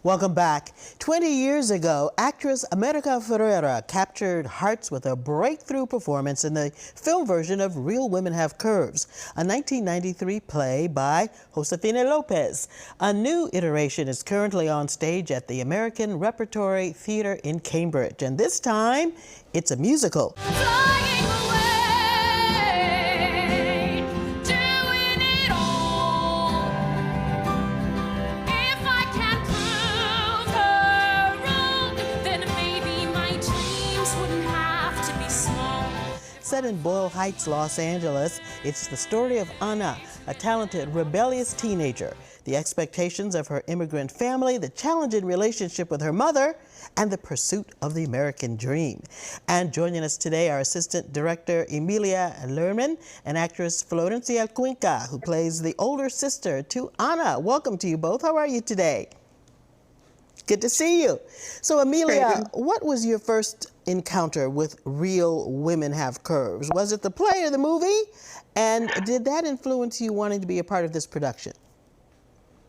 Welcome back. 20 years ago, actress America Ferrera captured hearts with a breakthrough performance in the film version of Real Women Have Curves, a 1993 play by Josefina Lopez. A new iteration is currently on stage at the American Repertory Theater in Cambridge, and this time, it's a musical. Set in Boyle Heights, Los Angeles, it's the story of Ana, a talented, rebellious teenager, the expectations of her immigrant family, the challenging relationship with her mother, and the pursuit of the American dream. And joining us today are Assistant Director Emilia Lerman and actress Florencia Cuenca, who plays the older sister to Ana. Welcome to you both. How are you today? Good to see you. So, Emilia, what was your first encounter with Real Women Have Curves? Was it the play or the movie? And did that influence you wanting to be a part of this production?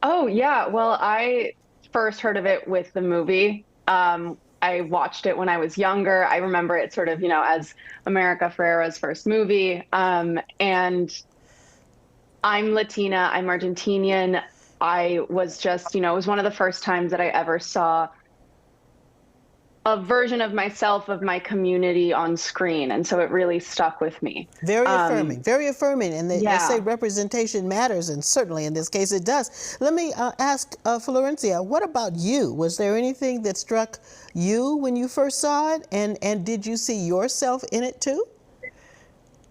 Oh, yeah. Well, I first heard of it with the movie. I watched it when I was younger. I remember it sort of, as America Ferrera's first movie. And I'm Latina, I'm Argentinian. I was just, it was one of the first times that I ever saw a version of myself, of my community on screen. And so it really stuck with me. Very affirming, very affirming. And they say representation matters, and certainly in this case it does. Let me ask Florencia, what about you? Was there anything that struck you when you first saw it? And did you see yourself in it too?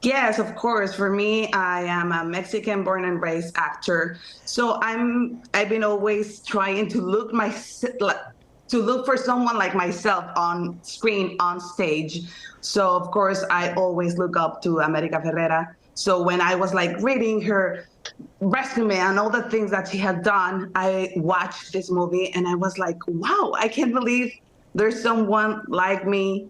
Yes, of course. For me, I am a Mexican born and raised actor. So I've been always trying to look for someone like myself on screen, on stage. So of course, I always look up to America Ferrera. So when I was reading her resume and all the things that she had done, I watched this movie and I was like, wow, I can't believe there's someone like me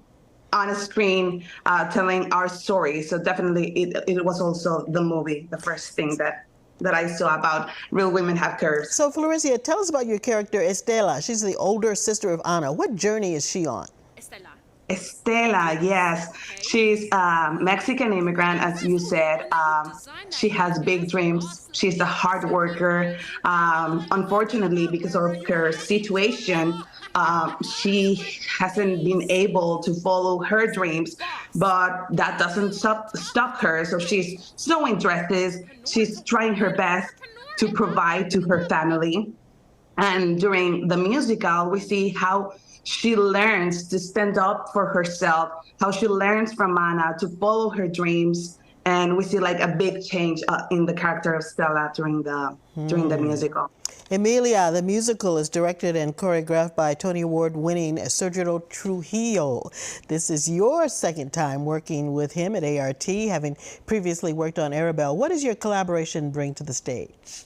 on a screen telling our story. So definitely it was also the movie, the first thing that I saw about Real Women Have Curves. So Florencia, tell us about your character Estela. She's the older sister of Ana. What journey is she on? Estela, yes. She's a Mexican immigrant, as you said. She has big dreams. She's a hard worker. Unfortunately, because of her situation, she hasn't been able to follow her dreams, but that doesn't stop her. So she's sewing dresses. She's trying her best to provide to her family. And during the musical, we see how she learns to stand up for herself, how she learns from Ana to follow her dreams. And we see a big change in the character of Stella during the musical. Emilia, the musical is directed and choreographed by Tony Award-winning Sergio Trujillo. This is your second time working with him at ART, having previously worked on Arabelle. What does your collaboration bring to the stage?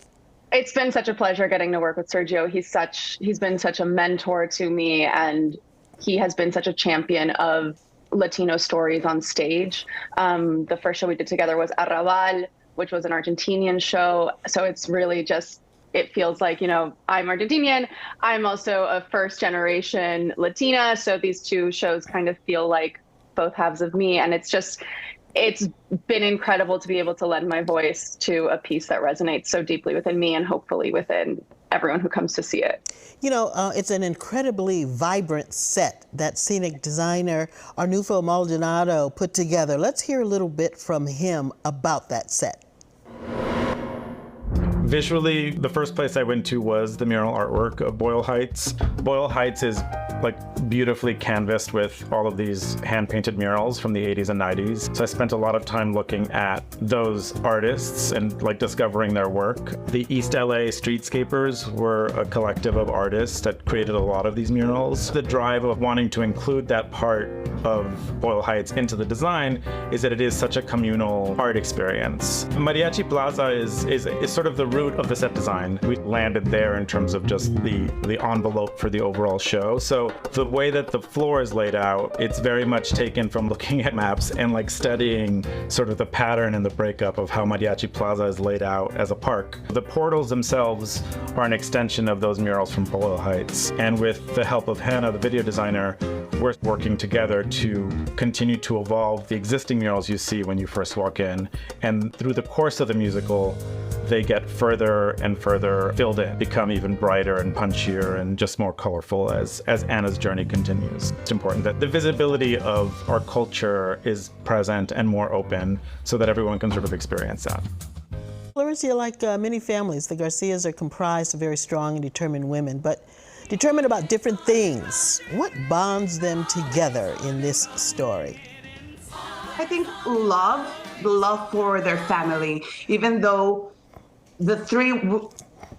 It's been such a pleasure getting to work with Sergio. He's been such a mentor to me, and he has been such a champion of Latino stories on stage. The first show we did together was Arrabal, which was an Argentinian show. So it's really just, it feels like, I'm Argentinian. I'm also a first generation Latina. So these two shows kind of feel like both halves of me. And it's been incredible to be able to lend my voice to a piece that resonates so deeply within me and hopefully within everyone who comes to see it. It's an incredibly vibrant set that scenic designer Arnulfo Maldonado put together. Let's hear a little bit from him about that set. Visually, the first place I went to was the mural artwork of Boyle Heights. Boyle Heights is beautifully canvassed with all of these hand-painted murals from the 80s and 90s. So I spent a lot of time looking at those artists and discovering their work. The East LA Streetscapers were a collective of artists that created a lot of these murals. The drive of wanting to include that part of Boyle Heights into the design is that it is such a communal art experience. Mariachi Plaza is sort of the root root of the set design. We landed there in terms of just the envelope for the overall show. So the way that the floor is laid out, it's very much taken from looking at maps and like studying sort of the pattern and the breakup of how Mariachi Plaza is laid out as a park. The portals themselves are an extension of those murals from Boyle Heights. And with the help of Hannah, the video designer, we're working together to continue to evolve the existing murals you see when you first walk in. And through the course of the musical, they get further and further filled in, become even brighter and punchier and just more colorful as Anna's journey continues. It's important that the visibility of our culture is present and more open so that everyone can sort of experience that. Florencia, like many families, the Garcias are comprised of very strong and determined women, but determined about different things. What bonds them together in this story? I think the love for their family, even though the three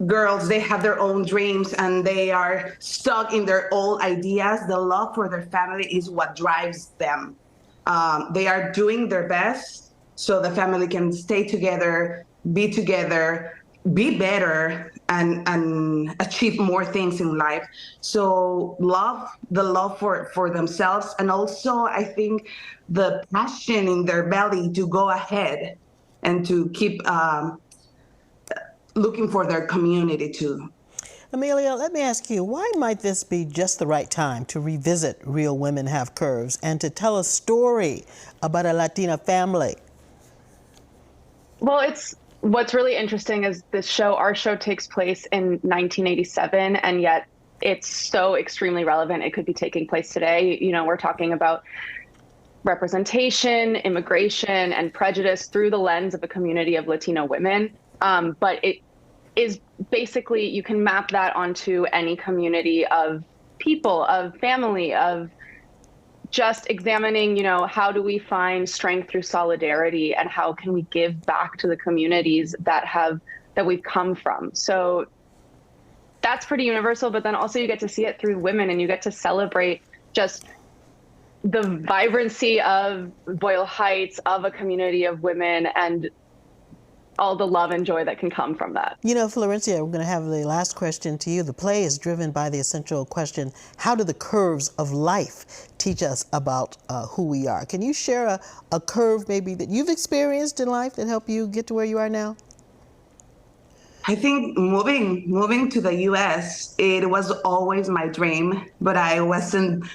girls, they have their own dreams and they are stuck in their old ideas. The love for their family is what drives them. They are doing their best so the family can stay together, be better, and achieve more things in life. So the love for themselves, and also I think the passion in their belly to go ahead and to keep looking for their community too. Amelia, let me ask you, why might this be just the right time to revisit Real Women Have Curves and to tell a story about a Latina family? Well, what's really interesting is our show takes place in 1987, and yet it's so extremely relevant. It could be taking place today. You know, we're talking about representation, immigration, and prejudice through the lens of a community of Latino women. But it is basically, you can map that onto any community of people, of family, of just examining, you know, how do we find strength through solidarity and how can we give back to the communities that we've come from. So that's pretty universal, but then also you get to see it through women and you get to celebrate just the vibrancy of Boyle Heights, of a community of women, and all the love and joy that can come from that. You know, Florencia, we're going to have the last question to you. The play is driven by the essential question, how do the curves of life teach us about who we are? Can you share a curve maybe that you've experienced in life that helped you get to where you are now? I think moving to the U.S., it was always my dream, but I wasn't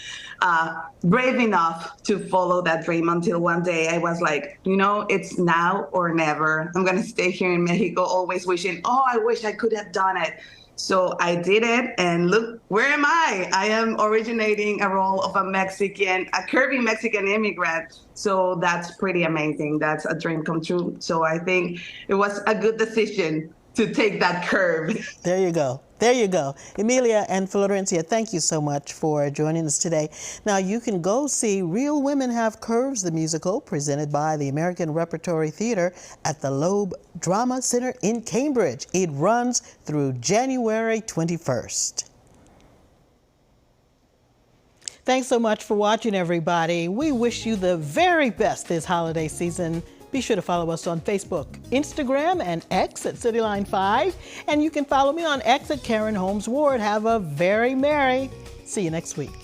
brave enough to follow that dream until one day I was like, you know, it's now or never. I'm going to stay here in Mexico, always wishing, oh, I wish I could have done it. So I did it, and look, where am I? I am originating a role of a curvy Mexican immigrant. So that's pretty amazing. That's a dream come true. So I think it was a good decision to take that curve. There you go. There you go. Emilia and Florencia, thank you so much for joining us today. Now you can go see Real Women Have Curves, the musical, presented by the American Repertory Theater at the Loeb Drama Center in Cambridge. It runs through January 21st. Thanks so much for watching, everybody. We wish you the very best this holiday season. Be sure to follow us on Facebook, Instagram, and X at CityLine5. And you can follow me on X at Karen Holmes Ward. Have a very merry. See you next week.